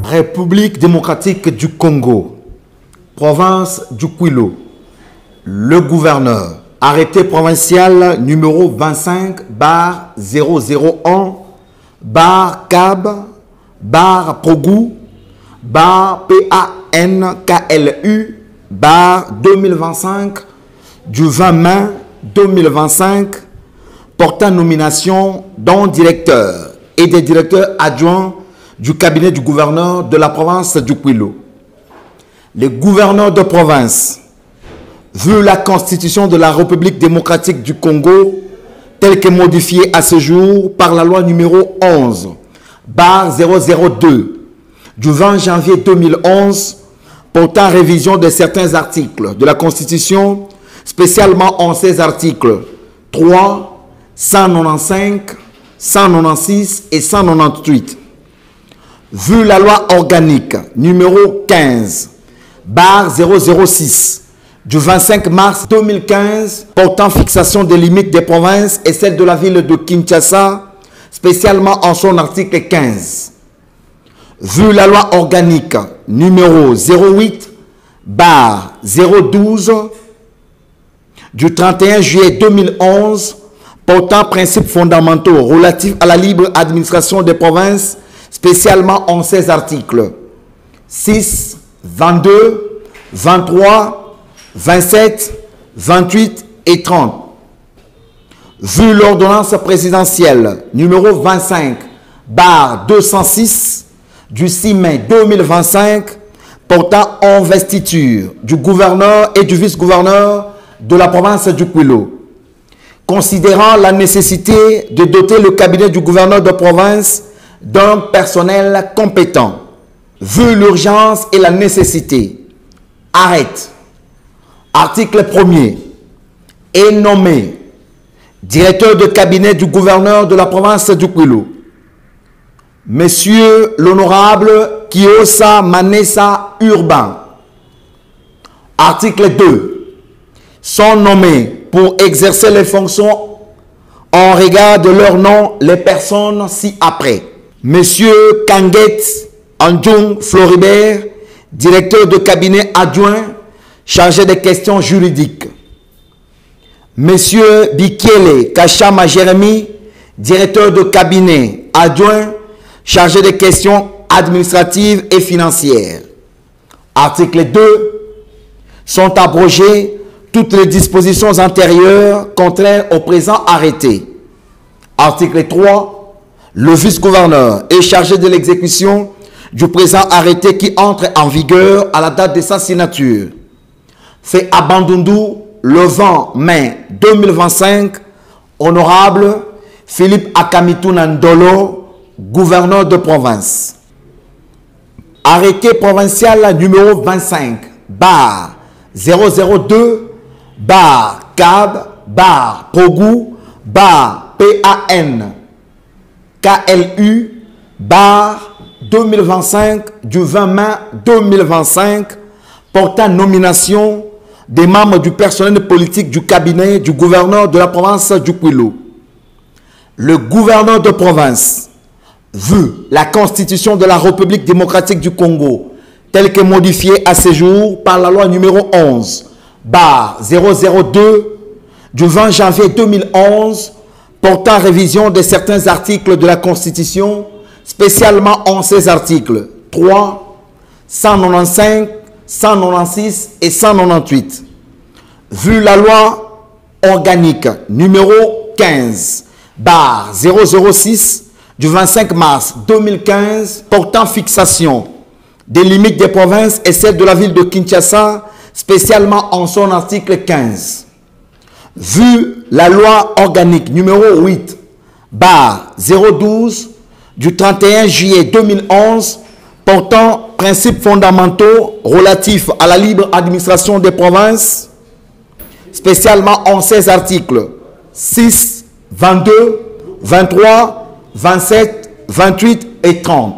République démocratique du Congo, province du Kwilu, le gouverneur, arrêté provincial numéro 25-001-PANKLU-2025 du 20 mai 2025 portant nomination d'un directeur et des directeurs adjoints du cabinet du gouverneur de la province du Kwilu. Les gouverneurs de province, vu la constitution de la République démocratique du Congo, telle que modifiée à ce jour par la loi numéro 11/002 du 20 janvier 2011 portant révision de certains articles de la Constitution, spécialement en ces articles 3, 195, 196 et 198. Vu la loi organique numéro 15/006 du 25 mars 2015 portant fixation des limites des provinces et celle de la ville de Kinshasa, spécialement en son article 15. Vu la loi organique numéro 08/012 du 31 juillet 2011 portant principes fondamentaux relatifs à la libre administration des provinces, spécialement en ces articles 6, 22, 23, 27, 28 et 30. Vu l'ordonnance présidentielle numéro 25/206 du 6 mai 2025 portant investiture du gouverneur et du vice-gouverneur de la province du Kwilu, considérant la nécessité de doter le cabinet du gouverneur de province d'un personnel compétent, vu l'urgence et la nécessité, arrête. Article 1er. Est nommé directeur de cabinet du gouverneur de la province du Kwilu, Monsieur l'honorable Kiosa Manessa Urbain. Article 2. Sont nommés pour exercer les fonctions en regard de leur nom les personnes ci-après. Monsieur Kanget Anjung Floribert, directeur de cabinet adjoint chargé des questions juridiques. Monsieur Bikele Kachama Jérémy, directeur de cabinet adjoint chargé des questions administratives et financières. Article 2. Sont abrogées toutes les dispositions antérieures contraires au présent arrêté. Article 3. Le vice-gouverneur est chargé de l'exécution du présent arrêté qui entre en vigueur à la date de sa signature. Fait à Bandundu le 20 mai 2025, honorable Philippe Akamitou Nandolo, gouverneur de province. Arrêté provincial numéro 25/002/CAB/PAN-KLU/2025 du 20 mai 2025 portant nomination des membres du personnel politique du cabinet du gouverneur de la province du Kwilu. Le gouverneur de province, vu la constitution de la République démocratique du Congo, telle que modifiée à ce jour par la loi numéro 11/002 du 20 janvier 2011 portant révision de certains articles de la Constitution, spécialement en ces articles 3, 195, 196 et 198. Vu la loi organique numéro 15/006 du 25 mars 2015 portant fixation des limites des provinces et celle de la ville de Kinshasa, spécialement en son article 15. Vu la loi organique numéro 8/012 du 31 juillet 2011 portant principes fondamentaux relatifs à la libre administration des provinces, spécialement en ces articles 6, 22, 23, 27, 28 et 30.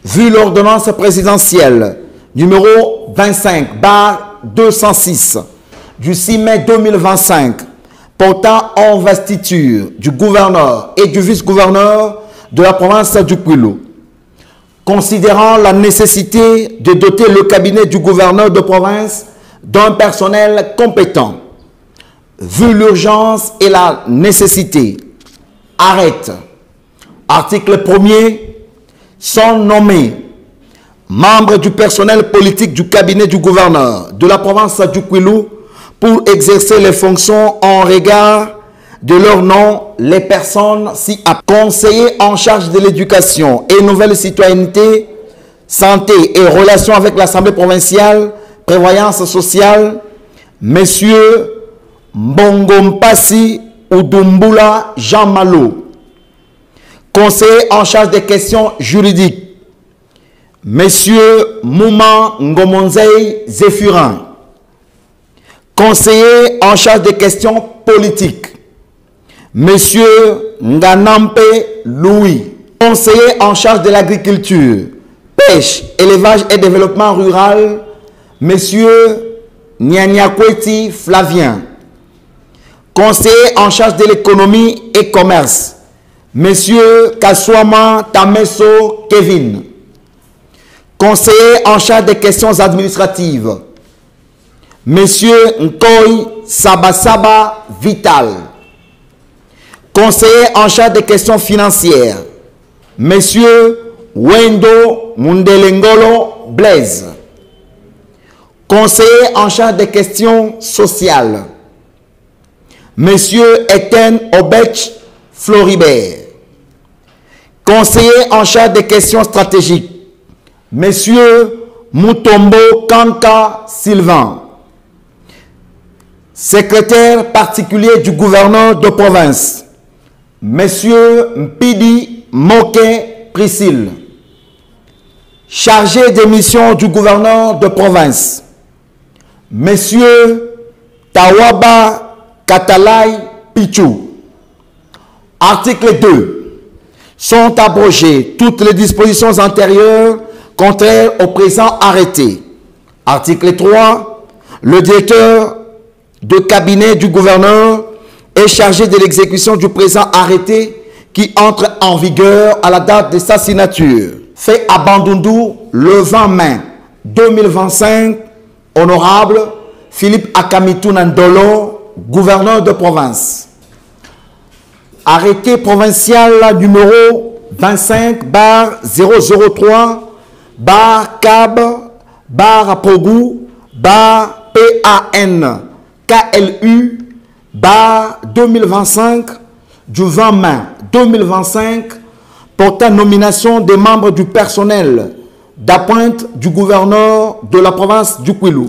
Vu l'ordonnance présidentielle numéro 25/206 du 6 mai 2025 portant investiture du gouverneur et du vice-gouverneur de la province du Kwilu, considérant la nécessité de doter le cabinet du gouverneur de province d'un personnel compétent, vu l'urgence et la nécessité, arrête. Article 1er, sont nommés membres du personnel politique du cabinet du gouverneur de la province du Kwilu pour exercer les fonctions en regard de leur nom, les personnes conseillers en charge de l'éducation et nouvelle citoyenneté, santé et relations avec l'Assemblée provinciale, prévoyance sociale, messieurs Mbongompasi Udumbula Jean Malo, conseiller en charge des questions juridiques, monsieur Mouma Ngomonzei Zéphurin, conseiller en charge des questions politiques, monsieur Nganampe Louis, conseiller en charge de l'agriculture, pêche, élevage et développement rural, monsieur Nyanyakoueti Flavien, conseiller en charge de l'économie et commerce, monsieur Kaswama Tameso Kevin, conseiller en charge des questions administratives, monsieur Nkoy Sabasaba Vital, conseiller en charge des questions financières, monsieur Wendo Mundelengolo Blaise, conseiller en charge des questions sociales, monsieur Etienne Obech Floribert, conseiller en charge des questions stratégiques, monsieur Mutombo Kanka Sylvain, secrétaire particulier du gouverneur de province, monsieur Mpidi Moke Priscille, chargé des missions du gouverneur de province, monsieur Tawaba Katalai Pichou. Article 2. Sont abrogées toutes les dispositions antérieures contraires au présent arrêté. Article 3. Le directeur de cabinet du gouverneur est chargé de l'exécution du présent arrêté qui entre en vigueur à la date de sa signature. Fait à Bandundu le 20 mai 2025, honorable Philippe Akamitou Nandolo, gouverneur de province. Arrêté provincial numéro 25/003/PAN-KLU/2025 du 20 mai 2025 portant nomination des membres du personnel d'appointe du gouverneur de la province du Kwilu.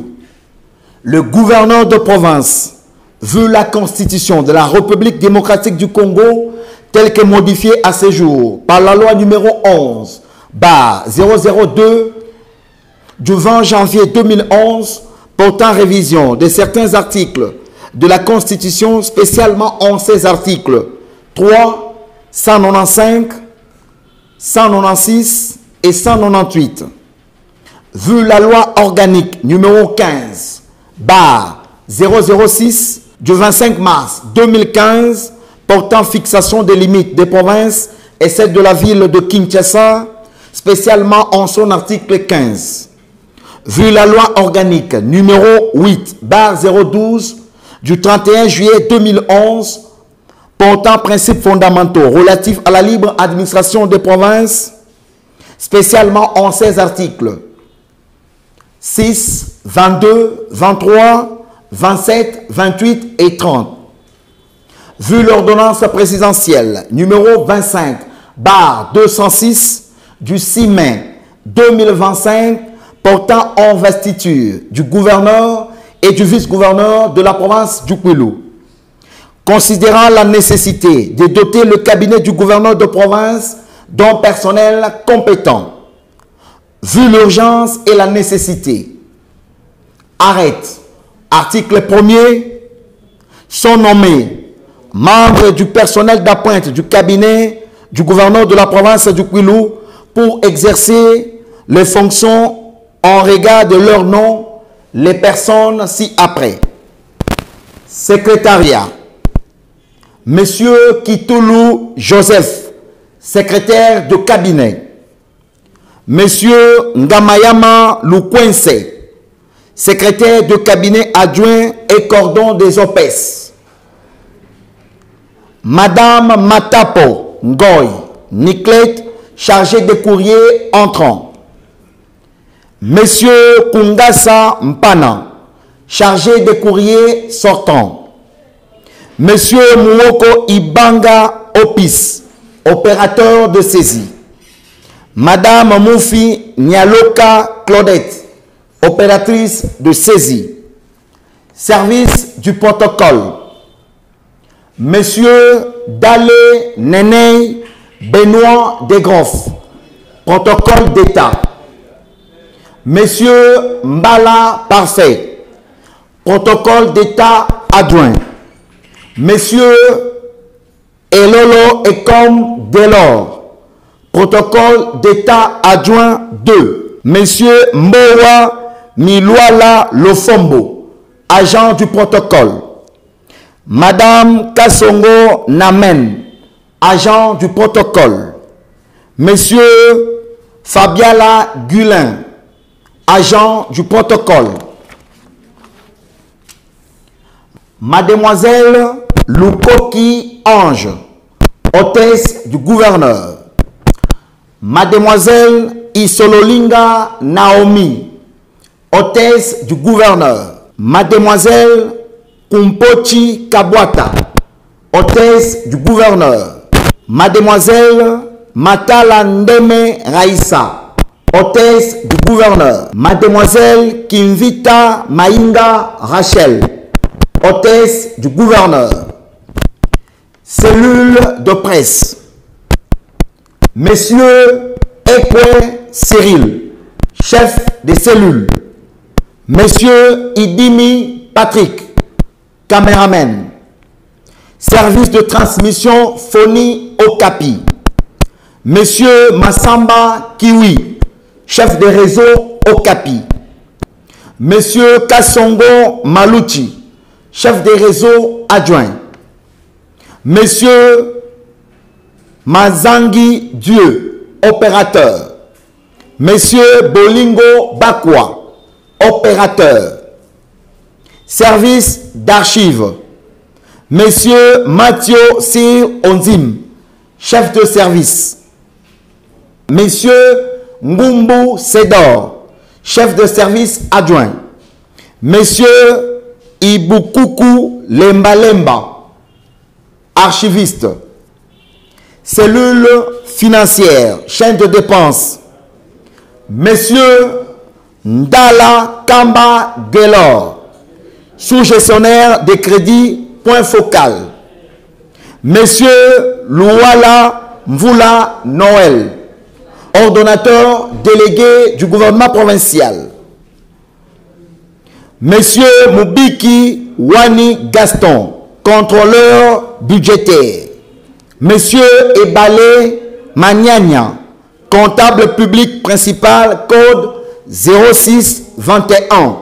Le gouverneur de province, vu la constitution de la République démocratique du Congo telle que modifiée à ce jour par la loi numéro 11/002 du 20 janvier 2011 portant révision de certains articles de la Constitution, spécialement en ces articles 3, 195, 196 et 198. Vu la loi organique numéro 15/006 du 25 mars 2015 portant fixation des limites des provinces et celle de la ville de Kinshasa, spécialement en son article 15. Vu la loi organique numéro 8/012 du 31 juillet 2011 portant principes fondamentaux relatifs à la libre administration des provinces, spécialement en ces articles 6, 22, 23, 27, 28 et 30. Vu l'ordonnance présidentielle numéro 25/206 du 6 mai 2025 portant investiture du gouverneur et du vice-gouverneur de la province du Kwilu, considérant la nécessité de doter le cabinet du gouverneur de province d'un personnel compétent, vu l'urgence et la nécessité, arrête. Article 1er, sont nommés membres du personnel d'appointe du cabinet du gouverneur de la province du Kwilu pour exercer les fonctions en regard de leur nom, les personnes ci-après. Secrétariat. Monsieur Kitoulou Joseph, secrétaire de cabinet. Monsieur Ngamayama Lukwense, secrétaire de cabinet adjoint et cordon des OPES. Madame Matapo Ngoy Niclette, chargé des courriers entrants. Monsieur Kungasa Mpana, chargé des courriers sortants. Monsieur Muoko Ibanga Opis, opérateur de saisie. Madame Moufi Nyaloka Claudette, opératrice de saisie. Service du protocole. Monsieur Dale Nenei Benoît Desgroff, protocole d'État. Monsieur Mbala Parfait, protocole d'État adjoint. Monsieur Elolo Ekom Delors, protocole d'État adjoint 2. Monsieur Mbowa Miluala Lofombo, agent du protocole. Madame Kassongo Namen, agent du protocole. Monsieur Fabiala Gulin, agent du protocole. Mademoiselle Lukoki Ange, hôtesse du gouverneur. Mademoiselle Isololinga Naomi, hôtesse du gouverneur. Mademoiselle Kumpochi Kabwata, hôtesse du gouverneur. Mademoiselle Matala Ndeme Raissa, hôtesse du gouverneur. Mademoiselle Kimvita Mainga Rachel, hôtesse du gouverneur. Cellule de presse. Monsieur Ekwe Cyril, chef des cellules. Monsieur Idimi Patrick, caméraman. Service de transmission Foni Okapi. Monsieur Massamba Kiwi, chef de réseau Okapi. Monsieur Kassongo Maluchi, chef de réseau adjoint. Monsieur Mazangi Dieu, opérateur. Monsieur Bolingo Bakwa, opérateur. Service d'archives. Monsieur Mathieu Sir Onzim, chef de service. Monsieur Ngumbu Sedor, chef de service adjoint. Monsieur Ibukuku Lemba Lemba, archiviste. Cellule financière, chaîne de dépenses. Monsieur Ndala Kamba Gelor, sous-gestionnaire des crédits, point focal. Monsieur Louala Mvula Noël, ordonnateur délégué du gouvernement provincial. Monsieur Mubiki Wani Gaston, contrôleur budgétaire. Monsieur Ebale Magnagna, comptable public principal, code 0621.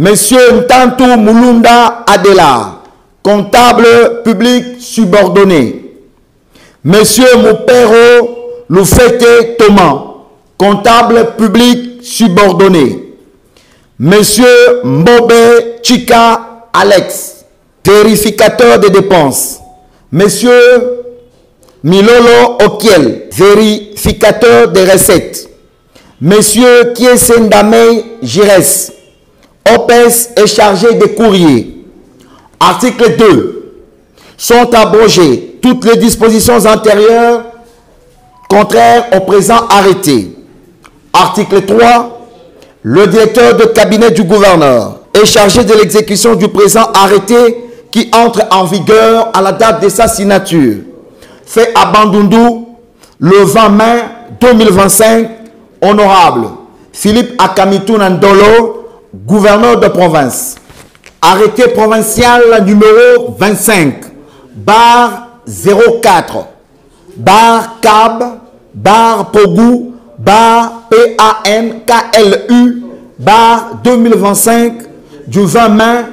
Monsieur Ntantou Mulunda Adela, comptable public subordonné. Monsieur Moupero Loufete Thomas, comptable public subordonné. Monsieur Mbobe Chika Alex, vérificateur des dépenses. Monsieur Milolo Okiel, vérificateur des recettes. Monsieur Kiesendame Gires, OPES est chargé des courriers. Article 2. Sont abrogées toutes les dispositions antérieures contraires au présent arrêté. Article 3. Le directeur de cabinet du gouverneur est chargé de l'exécution du présent arrêté qui entre en vigueur à la date de sa signature. Fait à Bandundu le 20 mai 2025, honorable Philippe Akamitou Nandolo, gouverneur de province. Arrêté provincial numéro 25, bar 04, bar CAB, bar POGU, bar PANKLU, bar 2025, du 20 mai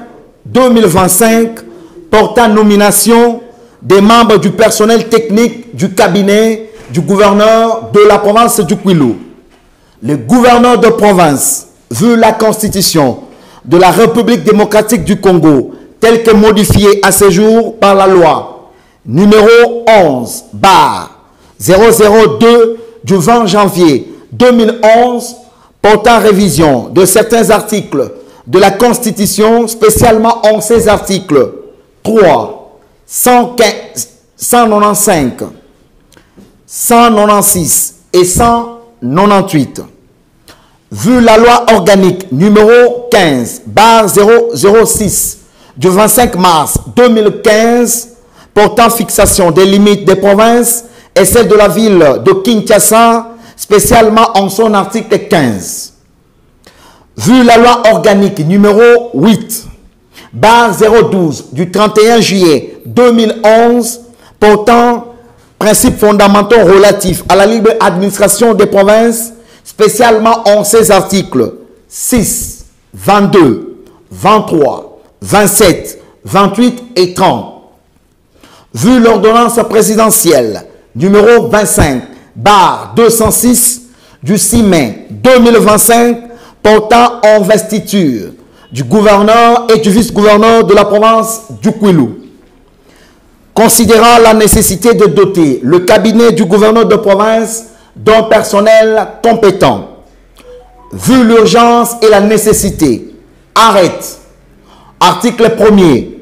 2025, portant nomination des membres du personnel technique du cabinet du gouverneur de la province du Kwilu. Le gouverneur de province, vu la constitution de la République démocratique du Congo, telle que modifiée à ce jour par la loi numéro 11/002 du 20 janvier 2011 portant révision de certains articles de la Constitution, spécialement en ces articles 3, 115, 195, 196 et 198. Vu la loi organique numéro 15/006 du 25 mars 2015 portant fixation des limites des provinces et celle de la ville de Kinshasa, spécialement en son article 15. Vu la loi organique numéro 8/012 du 31 juillet 2011 portant principes fondamentaux relatifs à la libre administration des provinces, spécialement en ses articles 6, 22, 23, 27, 28 et 30. Vu l'ordonnance présidentielle numéro 25/206 du 6 mai 2025 portant investiture du gouverneur et du vice-gouverneur de la province du Kwilu. Considérant la nécessité de doter le cabinet du gouverneur de province d'un personnel compétent, vu l'urgence et la nécessité, arrête. Article 1er.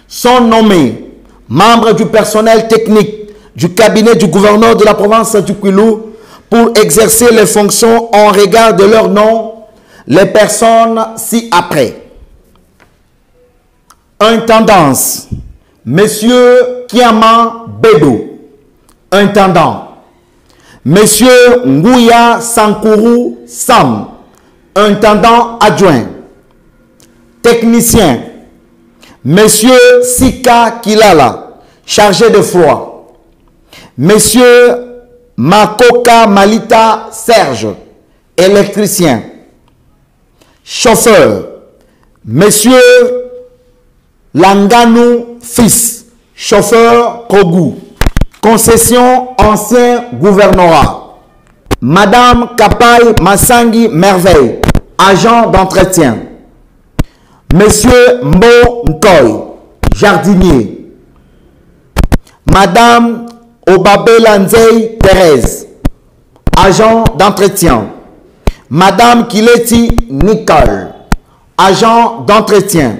Sont nommés membres du personnel technique du cabinet du gouverneur de la province du Kwilu pour exercer les fonctions en regard de leur nom, les personnes ci-après. Intendance, Monsieur Kiama Bedo, intendant. Monsieur Nguya Sankourou Sam, intendant adjoint. Technicien, Monsieur Sika Kilala, chargé de froid. Monsieur Makoka Malita Serge, électricien. Chauffeur, Monsieur Langanou Fils, chauffeur Kogou. Concession ancien gouvernorat. Madame Kapai Massangi Merveille, agent d'entretien. Monsieur Mbo Nkoy, jardinier. Madame Obabelanzei Thérèse, agent d'entretien. Madame Kileti Nicole, agent d'entretien.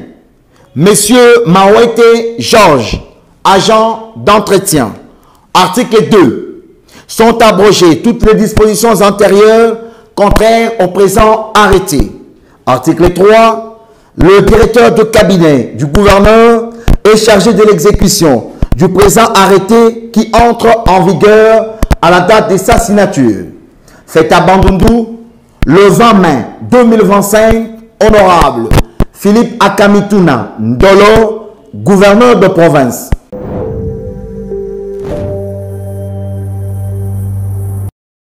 Monsieur Mawete Georges, agent d'entretien. Article 2. Sont abrogées toutes les dispositions antérieures contraires au présent arrêté. Article 3. Le directeur de cabinet du gouverneur est chargé de l'exécution du présent arrêté qui entre en vigueur à la date de sa signature. Fait à Bandundu, le 20 mai 2025, honorable Philippe Akamituna Ndolo, gouverneur de province.